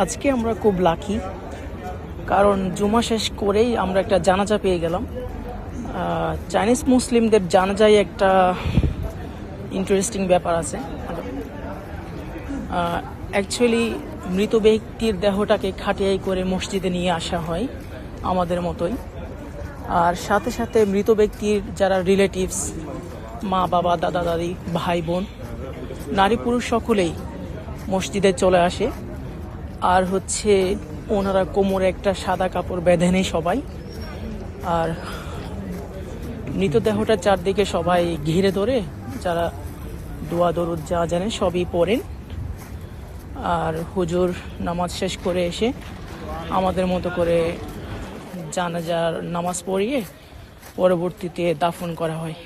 আজকে আমরা খুব লাকি, কারণ জুমা শেষ করেই আমরা একটা জানাজা পেয়ে গেলাম। চাইনিজ মুসলিমদের জানাজায় একটা ইন্টারেস্টিং ব্যাপার আছে। অ্যাকচুয়ালি মৃত ব্যক্তির দেহটাকে খাটিয়াই করে মসজিদে নিয়ে আসা হয় আমাদের মতোই, আর সাথে সাথে মৃত ব্যক্তির যারা রিলেটিভস, মা বাবা, দাদা দাদি, ভাই বোন, নারী পুরুষ সকলেই মসজিদে চলে আসে। আর ওনারা কোমরে একটা সাদা কাপড় বেঁধে নেই সবাই, আর মৃতদেহটা চারদিকে সবাই ঘিরে ধরে, যারা দোয়া দরুদ যা জানে সবই পড়েন। আর হুজুর নামাজ শেষ করে এসে আমাদের মতো করে জানাজার নামাজ পড়িয়ে পরবর্তীতে দাফন করা হয়।